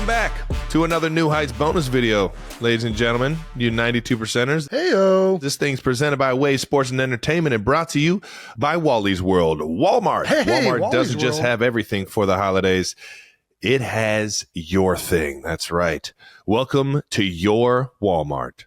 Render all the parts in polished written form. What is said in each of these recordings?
Welcome back to another New Heights bonus video, ladies and gentlemen, you 92%ers. Heyo. This thing's presented by Way Sports and Entertainment and brought to you by Wally's World. Walmart. Hey, Walmart Wally's doesn't just World. have everything for the holidays. It has your thing. That's right. Welcome to your Walmart.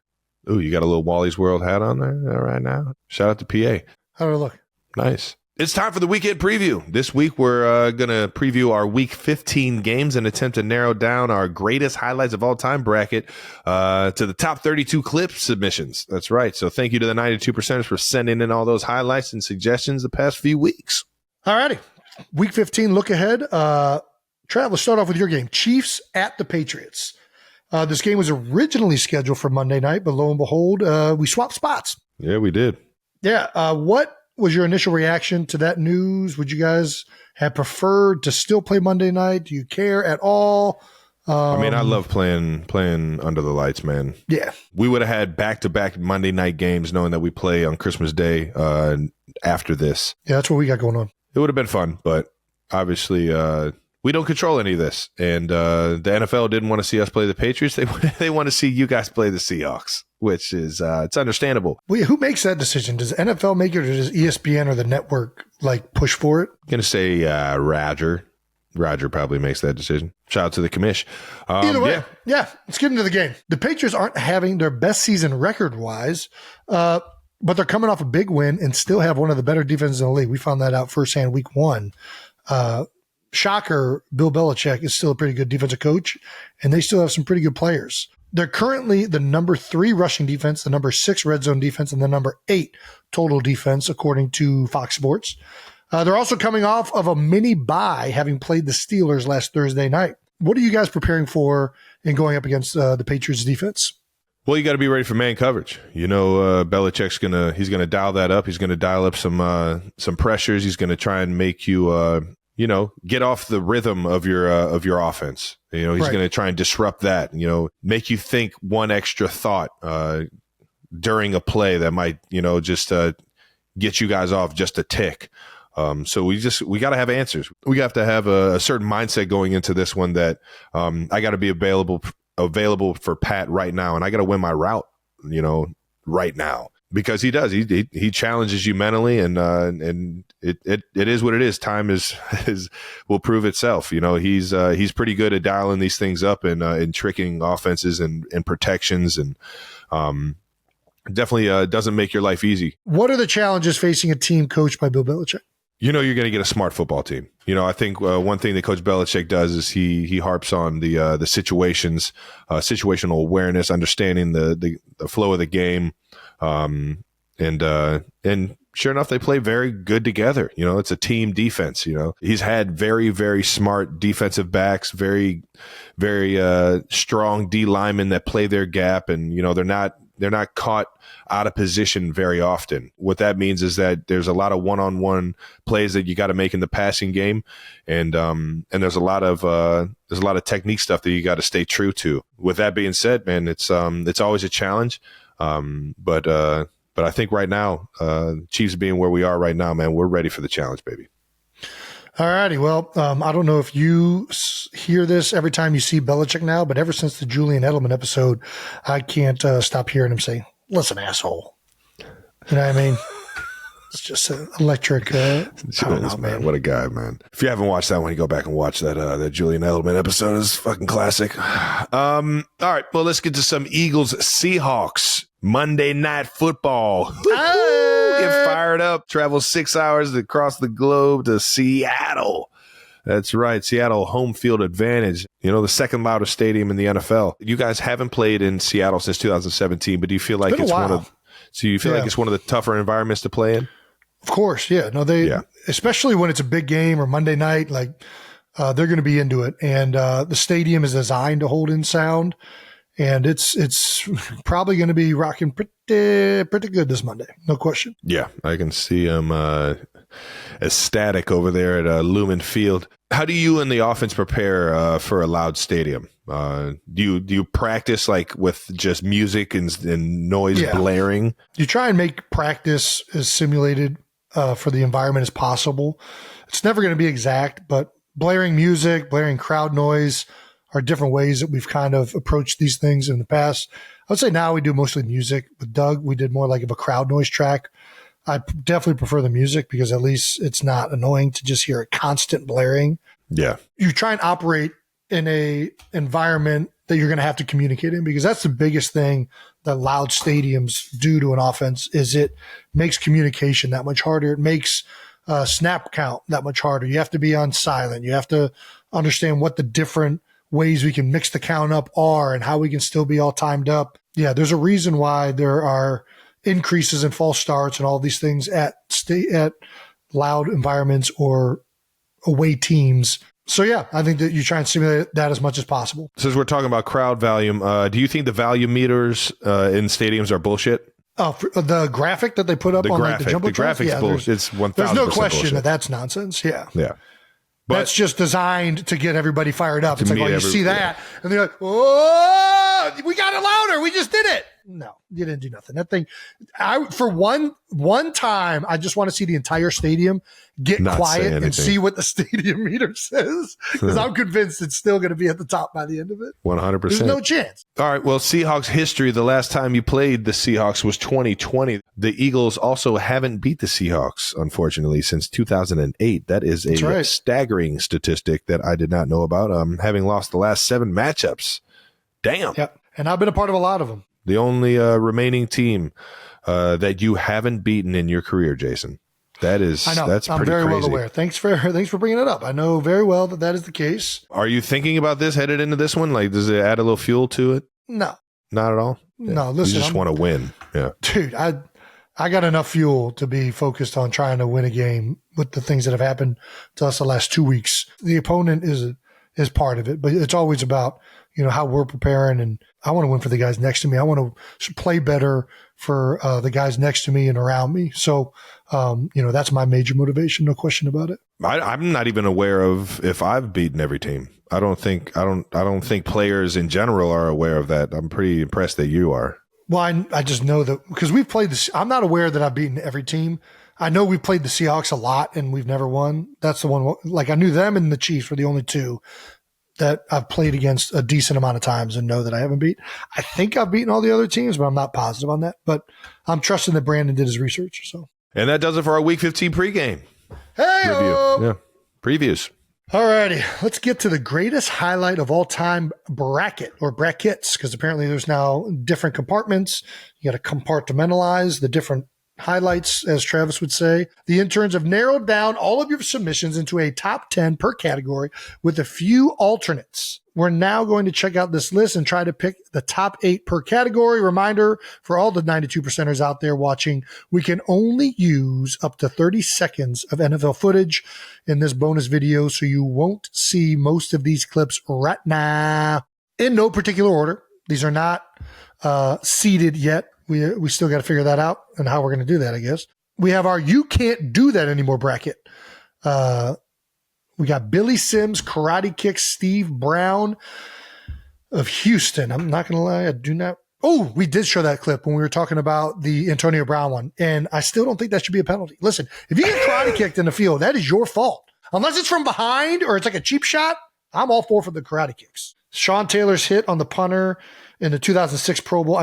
Ooh, you got a little Wally's World hat on there right now. Shout out to PA. How do I look? Nice. It's time for the weekend preview. This week, we're going to preview our Week 15 games and attempt to narrow down our greatest highlights of all time bracket to the top 32 clip submissions. That's right. So thank you to the 92%ers for sending in all those highlights and suggestions the past few weeks. All righty. Week 15, look ahead. Trav, let's start off with your game. Chiefs at the Patriots. This game was originally scheduled for Monday night, but lo and behold, we swapped spots. Yeah, we did. Yeah. What was your initial reaction to that news? Would you guys have preferred to still play Monday night? Do you care at all? I mean, I love playing under the lights, man. Yeah. We would have had back-to-back Monday night games knowing that we play on Christmas Day after this. Yeah, that's what we got going on. It would have been fun, but obviously we don't control any of this. And the NFL didn't want to see us play the Patriots. They want to see you guys play the Seahawks, which is it's understandable. Wait, who makes that decision? Does NFL make it, or does ESPN or the network push for it? I'm going to say Roger. Roger probably makes that decision. Shout out to the commish. Either way, yeah, let's get into the game. The Patriots aren't having their best season record-wise, but they're coming off a big win and still have one of the better defenses in the league. We found that out firsthand week one. Shocker, Bill Belichick is still a pretty good defensive coach, and they still have some pretty good players. They're currently the number 3 rushing defense, the number 6 red zone defense, and the number 8 total defense, according to Fox Sports. They're also coming off of a mini bye, having played the Steelers last Thursday night. What are you guys preparing for in going up against the Patriots defense? Well, you got to be ready for man coverage. You know, Belichick's he's gonna dial that up. He's gonna dial up some pressures. He's gonna try and make you get off the rhythm of your offense. You know, he's going to try and disrupt that, make you think one extra thought during a play that might, just get you guys off just a tick. So we got to have answers. We have to have a certain mindset going into this one that I got to be available for Pat right now. And I got to win my route, right now. Because he does, he challenges you mentally, and it is what it is. Time will prove itself. He's pretty good at dialing these things up and tricking offenses and protections, and definitely doesn't make your life easy. What are the challenges facing a team coached by Bill Belichick? You're going to get a smart football team. I think one thing that Coach Belichick does is he harps on the situations, situational awareness, understanding the flow of the game. And sure enough, they play very good together. It's a team defense. He's had very, very smart defensive backs, very, very strong D linemen that play their gap, and they're not caught out of position very often. What that means is that there's a lot of one-on-one plays that you got to make in the passing game, and there's a lot of technique stuff that you got to stay true to. With that being said, man, it's always a challenge. But I think right now, Chiefs being where we are right now, man, we're ready for the challenge, baby. All righty. Well, I don't know if you hear this every time you see Belichick now, but ever since the Julian Edelman episode, I can't stop hearing him say, "Listen, asshole." You know what I mean? It's just electric. I don't know, man. What a guy, man. If you haven't watched that one, you go back and watch that Julian Edelman episode. It's fucking classic. All right. Well, let's get to some Eagles-Seahawks Monday Night Football. Get fired up. Travel 6 hours across the globe to Seattle. That's right. Seattle home field advantage. The second loudest stadium in the NFL. You guys haven't played in Seattle since 2017, but do you feel like it's like it's one of the tougher environments to play in? Of course. Yeah. No, especially when it's a big game or Monday night, they're going to be into it. And the stadium is designed to hold in sound. And it's probably going to be rocking pretty good this Monday. No question. Yeah, I can see him ecstatic over there at Lumen Field. How do you and the offense prepare for a loud stadium? Do you practice with just music and noise blaring? You try and make practice as simulated for the environment as possible. It's never going to be exact, but blaring music, blaring crowd noise, are different ways that we've kind of approached these things in the past. I would say now we do mostly music. With Doug, we did more like of a crowd noise track. I definitely prefer the music because at least it's not annoying to just hear a constant blaring. Yeah. You try and operate in a environment that you're going to have to communicate in, because that's the biggest thing that loud stadiums do to an offense is it makes communication that much harder. It makes snap count that much harder. You have to be on silent. You have to understand what the different ways we can mix the count up are and how we can still be all timed up. Yeah, there's a reason why there are increases in false starts and all these things at loud environments or away teams. So, yeah, I think that you try and simulate that as much as possible. Since we're talking about crowd volume, do you think the volume meters in stadiums are bullshit? Oh, the graphic that they put up on like the Jumbotron? Graphics bullshit. It's 1,000% There's no question bullshit. that's nonsense. Yeah. Yeah. But that's just designed to get everybody fired up. It's like, oh, you see that, and they're like, oh, we got it louder. We just did it. No, you didn't do nothing. That thing, for one time, I just want to see the entire stadium get quiet and see what the stadium meter says, because I'm convinced it's still going to be at the top by the end of it. 100%. There's no chance. All right. Well, Seahawks history, the last time you played the Seahawks was 2020. The Eagles also haven't beat the Seahawks, unfortunately, since 2008. That is a staggering statistic that I did not know about. Having lost the last 7 matchups. Damn. Yep. And I've been a part of a lot of them. The only remaining team that you haven't beaten in your career, Jason. That's pretty crazy. I'm very well aware. Thanks for bringing it up. I know very well that is the case. Are you thinking about this headed into this one? Like, does it add a little fuel to it? No. Not at all? No, listen. You just want to win. Yeah. Dude, I got enough fuel to be focused on trying to win a game with the things that have happened to us the last 2 weeks. The opponent is part of it, but it's always about, how we're preparing, and I want to win for the guys next to me. I want to play better for the guys next to me and around me. So, that's my major motivation. No question about it. I'm not even aware of if I've beaten every team. I don't think players in general are aware of that. I'm pretty impressed that you are. Well, I just know that because we've played this. I'm not aware that I've beaten every team. I know we've played the Seahawks a lot and we've never won. That's the one. Like, I knew them and the Chiefs were the only two that I've played against a decent amount of times and know that I haven't beat. I think I've beaten all the other teams, but I'm not positive on that. But I'm trusting that Brandon did his research. So, and that does it for our Week 15 pregame review. Yeah, previews. All righty, let's get to the greatest highlight of all time bracket or brackets, because apparently there's now different compartments. You got to compartmentalize the different highlights, as Travis would say. The interns have narrowed down all of your submissions into a top 10 per category with a few alternates. We're now going to check out this list and try to pick the top 8 per category. Reminder for all the 92%ers out there watching, we can only use up to 30 seconds of NFL footage in this bonus video, so you won't see most of these clips right now. In no particular order. These are not seeded yet. We still got to figure that out and how we're going to do that, I guess. We have our You Can't Do That Anymore bracket. We got Billy Sims, Karate Kick, Steve Brown of Houston. I'm not going to lie, I do not. Oh, we did show that clip when we were talking about the Antonio Brown one, and I still don't think that should be a penalty. Listen, if you get karate kicked in the field, that is your fault. Unless it's from behind or it's like a cheap shot, I'm all for the karate kicks. Sean Taylor's hit on the punter in the 2006 Pro Bowl.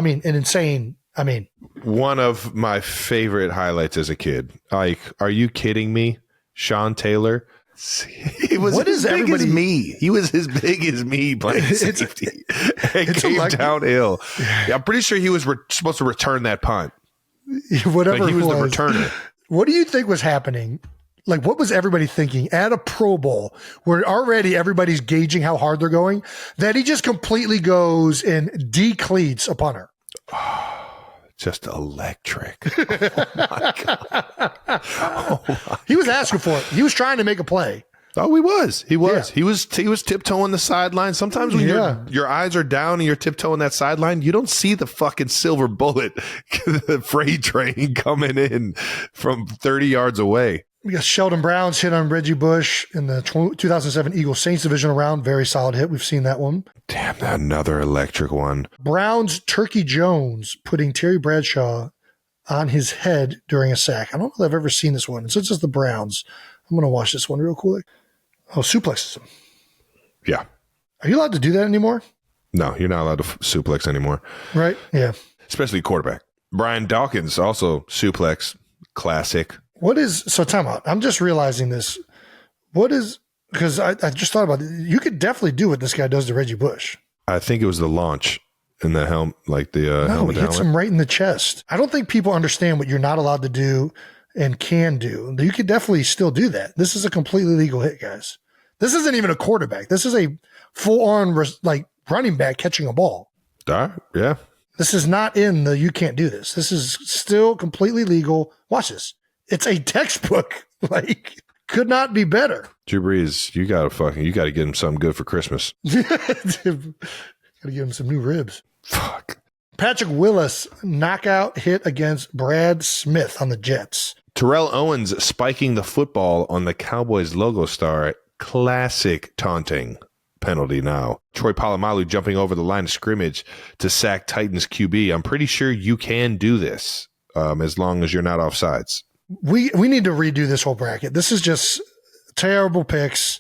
One of my favorite highlights as a kid. Like, are you kidding me? Sean Taylor. He was as big as me. He was as big as me playing safety. It came downhill. Yeah, I'm pretty sure he was supposed to return that punt. Whatever he was the returner. What do you think was happening? Like, what was everybody thinking at a Pro Bowl where already everybody's gauging how hard they're going, that he just completely goes and decleats a punter? Just electric. Oh, my God. He was asking for it. He was trying to make a play. Oh, he was. Yeah. He was tiptoeing the sideline. Sometimes when your eyes are down and you're tiptoeing that sideline, you don't see the fucking silver bullet, the freight train coming in from 30 yards away. We got Sheldon Brown's hit on Reggie Bush in the 2007 Eagles-Saints divisional round. Very solid hit. We've seen that one. Damn, another electric one. Brown's Turkey Jones putting Terry Bradshaw on his head during a sack. I don't know if I've ever seen this one. Since it's the Browns, I'm going to watch this one real quick. Oh, suplexes him. Yeah. Are you allowed to do that anymore? No, you're not allowed to suplex anymore. Right? Yeah. Especially quarterback. Brian Dawkins, also suplex. Classic. So time out. I'm just realizing this. Because I just thought about it. You could definitely do what this guy does to Reggie Bush. I think it was the launch in the helm, like the helmet. He hits him right in the chest. I don't think people understand what you're not allowed to do and can do. You could definitely still do that. This is a completely legal hit, guys. This isn't even a quarterback. This is a full-on running back catching a ball. Yeah. This is not in the you can't do this. This is still completely legal. Watch this. It's a textbook. Could not be better. Drew Brees, you gotta get him something good for Christmas. Gotta give him some new ribs. Fuck. Patrick Willis knockout hit against Brad Smith on the Jets. Terrell Owens spiking the football on the Cowboys logo star. Classic taunting penalty now. Troy Polamalu jumping over the line of scrimmage to sack Titans QB. I'm pretty sure you can do this as long as you're not offsides. We need to redo this whole bracket. This is just terrible picks.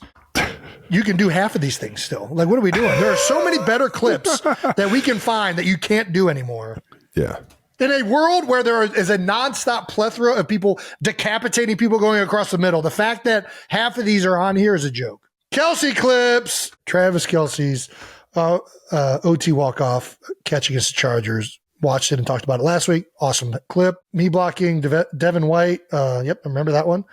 You can do half of these things still. What are we doing? There are so many better clips that we can find that you can't do anymore. Yeah. In a world where there is a nonstop plethora of people decapitating people going across the middle, the fact that half of these are on here is a joke. Kelsey clips. Travis Kelsey's OT walk-off catch against the Chargers. Watched it and talked about it last week. Awesome clip. Me blocking Devin White. Yep, I remember that one.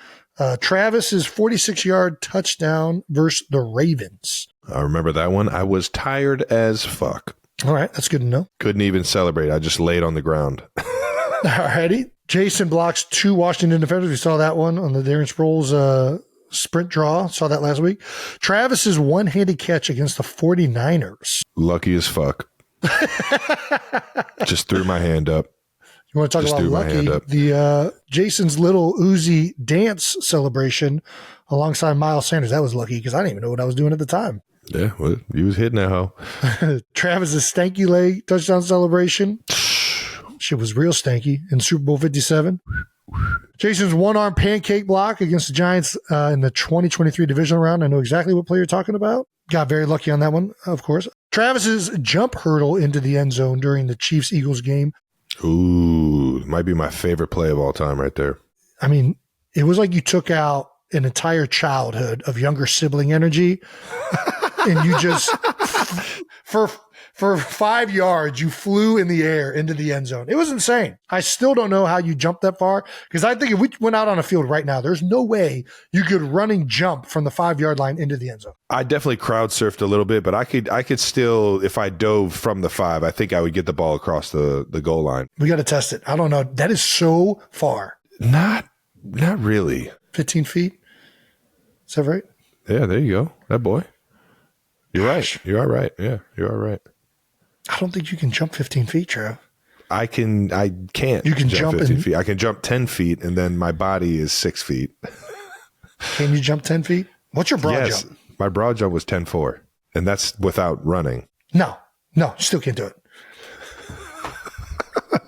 Travis's 46-yard touchdown versus the Ravens. I remember that one. I was tired as fuck. All right, that's good to know. Couldn't even celebrate. I just laid on the ground. All righty. Jason blocks 2 Washington defenders. We saw that one on the Darren Sproles sprint draw. Saw that last week. Travis's one-handed catch against the 49ers. Lucky as fuck. Just threw my hand up. You want to talk about lucky? The Jason's little Uzi dance celebration alongside Miles Sanders. That was lucky because I didn't even know what I was doing at the time. Yeah, well, he was hitting that hoe. Travis's stanky leg touchdown celebration. Shit was real stanky in Super Bowl 57. Jason's one-arm pancake block against the Giants in the 2023 divisional round. I know exactly what play you're talking about. Got very lucky on that one, of course. Travis's jump hurdle into the end zone during the Chiefs-Eagles game. Ooh, might be my favorite play of all time right there. I mean, it was like you took out an entire childhood of younger sibling energy and you just, for 5 yards, you flew in the air into the end zone. It was insane. I still don't know how you jumped that far because I think if we went out on a field right now, there's no way you could running jump from the 5-yard line into the end zone. I definitely crowd surfed a little bit, but I could still, if I dove from the 5, I think I would get the ball across the goal line. We got to test it. I don't know. That is so far. Not really. 15 feet. Is that right? Yeah, there you go. That boy. You're right. You are right. Yeah, you are right. I don't think you can jump 15 feet, Trev. I can't. You can jump 15 feet. I can jump 10 feet, and then my body is 6 feet. Can you jump 10 feet? What's your broad jump? My broad jump was 10.4, and that's without running. No, you still can't do it.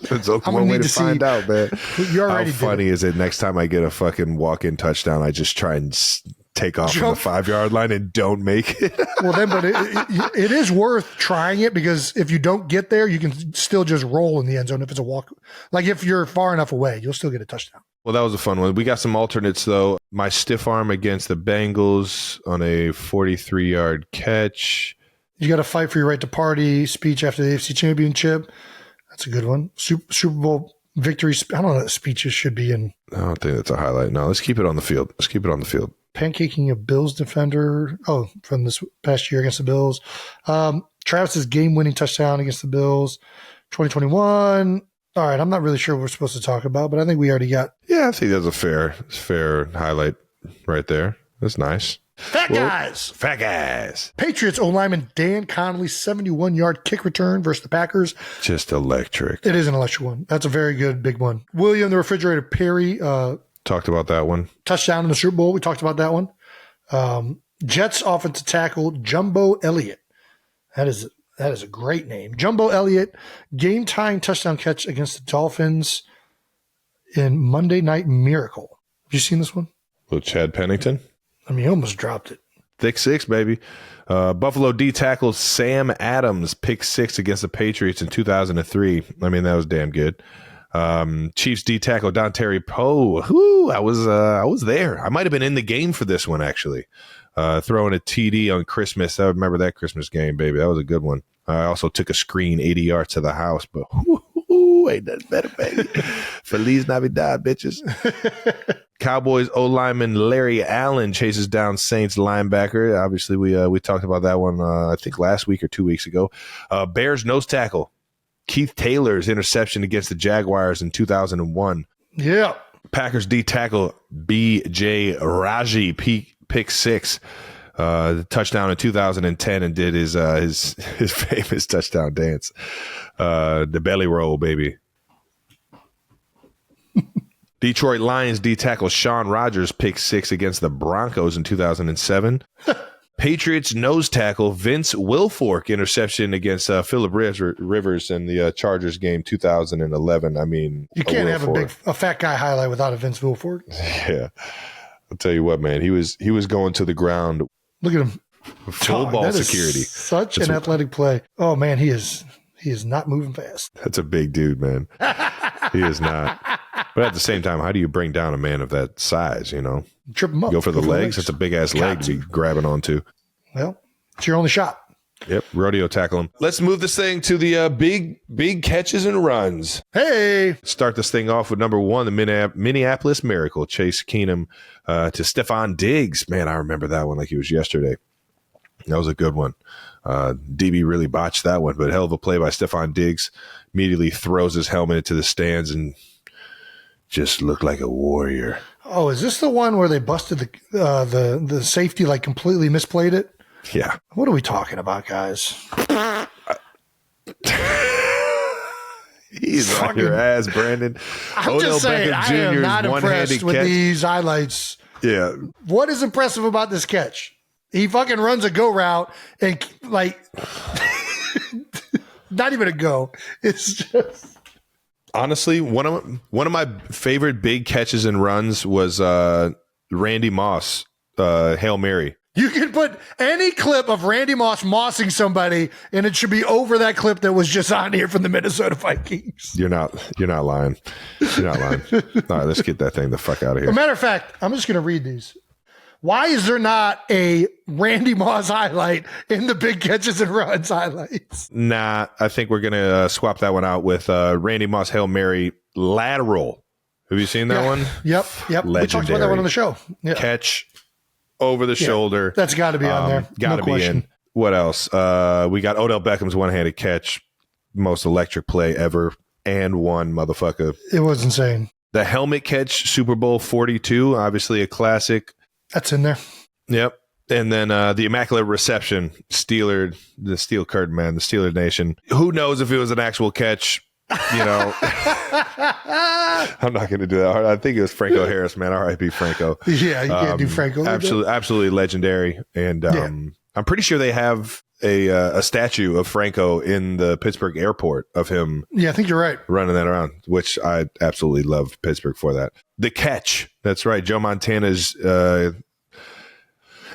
That's one way to find out, man. How funny is it next time I get a fucking walk-in touchdown, I just try and take off from the 5-yard line and don't make it? Well, then, but it is worth trying it because if you don't get there, you can still just roll in the end zone if it's a walk. Like if you're far enough away, you'll still get a touchdown. Well, that was a fun one. We got some alternates, though. My stiff arm against the Bengals on a 43-yard catch. You got to fight for your right to party speech after the AFC Championship. That's a good one. Super Bowl victory. I don't know what speeches should be in. I don't think that's a highlight. No, let's keep it on the field. Pancaking a Bills defender. Oh, from this past year against the Bills. Travis's game-winning touchdown against the Bills. 2021. All right, I'm not really sure what we're supposed to talk about, but I think we already got. Yeah, I think that's a fair highlight right there. That's nice. Fat guys. Patriots O-lineman Dan Connolly's 71-yard kick return versus the Packers. Just electric. It is an electric one. That's a very good big one. William the Refrigerator Perry. Talked about that one. Touchdown in the Super Bowl. We talked about that one. Jets offensive tackle Jumbo Elliott. That is a great name. Jumbo Elliott, game-tying touchdown catch against the Dolphins in Monday Night Miracle. Have you seen this one? With Chad Pennington? I mean, he almost dropped it. Thick six, baby. Buffalo D tackle Sam Adams pick 6 against the Patriots in 2003. I mean, that was damn good. Chiefs D tackle Don Terry Poe. I was there. I might have been in the game for this one, actually. Throwing a TD on Christmas. I remember that Christmas game, baby. That was a good one. I also took a screen 80 yards to the house, but ain't nothing better, baby. Feliz Navidad, bitches. Cowboys O-lineman Larry Allen chases down Saints linebacker. Obviously, we talked about that one, I think, last week or 2 weeks ago. Bears nose tackle Keith Taylor's interception against the Jaguars in 2001. Yeah. Packers D tackle B.J. Raji pick 6. The touchdown in 2010 and did his famous touchdown dance. The belly roll, baby. Detroit Lions D tackle Sean Rogers pick 6 against the Broncos in 2007. Patriots nose tackle Vince Wilfork interception against Phillip Rivers in the Chargers game 2011. I mean, you can't have a fat guy highlight without a Vince Wilfork. Yeah, I'll tell you what, man. He was going to the ground. Look at him, full ball security. Such an athletic play. Oh man, he is not moving fast. That's a big dude, man. He is not. But at the same time, how do you bring down a man of that size, you know? Trip him up. Go for the legs. That's a big-ass leg to be grabbing onto. Well, it's your only shot. Yep, rodeo tackle him. Let's move this thing to the big catches and runs. Hey! Start this thing off with number 1, the Minneapolis Miracle, Chase Keenum to Stephon Diggs. Man, I remember that one like it was yesterday. That was a good one. DB really botched that one, but hell of a play by Stephon Diggs. Immediately throws his helmet into the stands and just looked like a warrior. Oh, is this the one where they busted the safety, like completely misplayed it? Yeah. What are we talking about, guys? He's on your ass, Brandon. I'm just saying, I am not impressed with these highlights. Yeah. What is impressive about this catch? He fucking runs a go route and like, not even a go. It's just. Honestly, one of my favorite big catches and runs was Randy Moss, Hail Mary. You can put any clip of Randy Moss mossing somebody, and it should be over that clip that was just on here from the Minnesota Vikings. You're not lying. You're not lying. All right, let's get that thing the fuck out of here. As a matter of fact, I'm just going to read these. Why is there not a Randy Moss highlight in the big catches and runs highlights? Nah, I think we're going to swap that one out with Randy Moss Hail Mary lateral. Have you seen that one? Yep. Legendary. We talked about that one on the show. Yeah. Catch over the shoulder. That's got to be on there. Got to be in. What else? We got Odell Beckham's one-handed catch. Most electric play ever. And one, motherfucker. It was insane. The helmet catch, Super Bowl 42, obviously a classic. That's in there. Yep. And then the Immaculate Reception, the Steel Curtain, man, the Steeler Nation. Who knows if it was an actual catch? You know, I'm not going to do that. I think it was Franco Harris, man. R.I.P. Franco. Yeah, you can't do Franco. Absolutely legendary. And I'm pretty sure they have a statue of Franco in the Pittsburgh airport of him. Yeah, I think you're right. Running that around, which I absolutely love Pittsburgh for that. The catch. That's right. Joe Montana's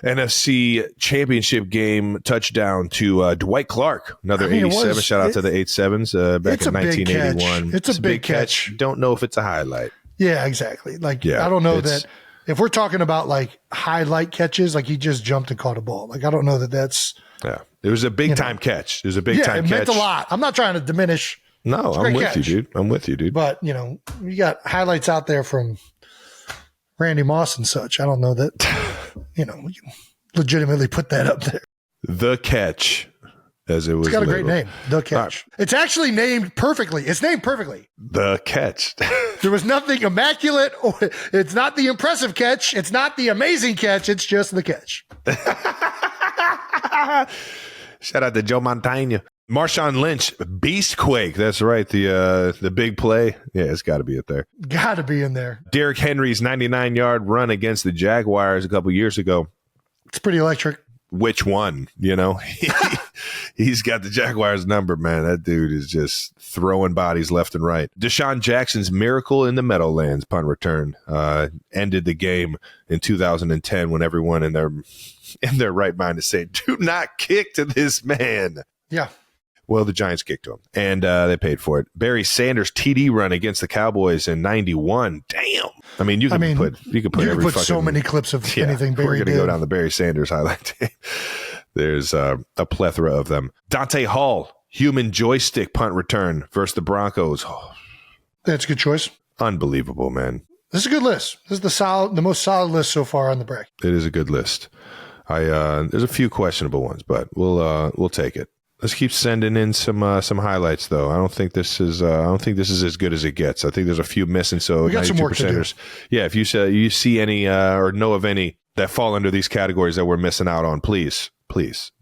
NFC Championship game touchdown to Dwight Clark. Another 87. Shout out to the 87s back in 1981. It's a big catch. Don't know if it's a highlight. Yeah, exactly. Like, I don't know that if we're talking about like highlight catches, like he just jumped and caught a ball. Like, I don't know that that's. Yeah. It was a big time catch. It was a big time catch. It meant a lot. I'm not trying to diminish. No, I'm with you, dude. But, you know, you got highlights out there from Randy Moss and such. I don't know that, you know, you legitimately put that up there. The catch, as it was. It's got a great name. The Catch. Right. It's actually named perfectly. It's named perfectly. The Catch. There was nothing immaculate. It's not the impressive catch. It's not the amazing catch. It's just the catch. Shout out to Joe Montana. Marshawn Lynch, Beastquake. That's right. The big play. Yeah, it's got to be it there. Got to be in there. Derrick Henry's 99-yard run against the Jaguars a couple years ago. It's pretty electric. Which one? You know, He's got the Jaguars number, man. That dude is just throwing bodies left and right. Deshaun Jackson's miracle in the Meadowlands punt return ended the game in 2010 when everyone in their right mind is saying, do not kick to this man. Yeah. Well, the Giants kicked to him, and they paid for it. Barry Sanders' TD run against the Cowboys in 91. Damn. I mean, you can put so many clips of anything Barry We're going to did. go down the Barry Sanders highlight tape. There's a plethora of them. Dante Hall, human joystick punt return versus the Broncos. Oh, That's a good choice. unbelievable, man. This is a good list. This is the most solid list so far on the break. It is a good list. There's a few questionable ones, but we'll take it. Let's keep sending in some highlights, though. I don't think this is as good as it gets. I think there's a few missing. So we got some work to do. Yeah, if you see any or know of any that fall under these categories that we're missing out on, please,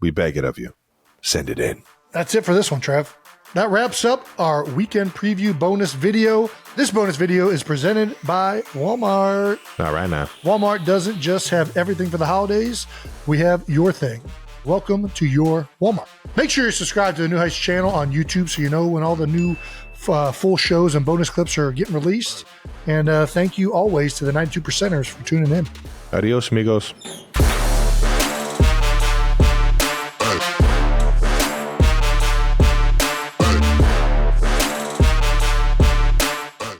we beg it of you, send it in. That's it for this one, Trev. That wraps up our weekend preview bonus video. This bonus video is presented by Walmart. Not right now. Walmart doesn't just have everything for the holidays. We have your thing. Welcome to your Walmart. Make sure you subscribe to the New Heights channel on YouTube so you know when all the new full shows and bonus clips are getting released. And thank you always to the 92%ers for tuning in. Adios, amigos.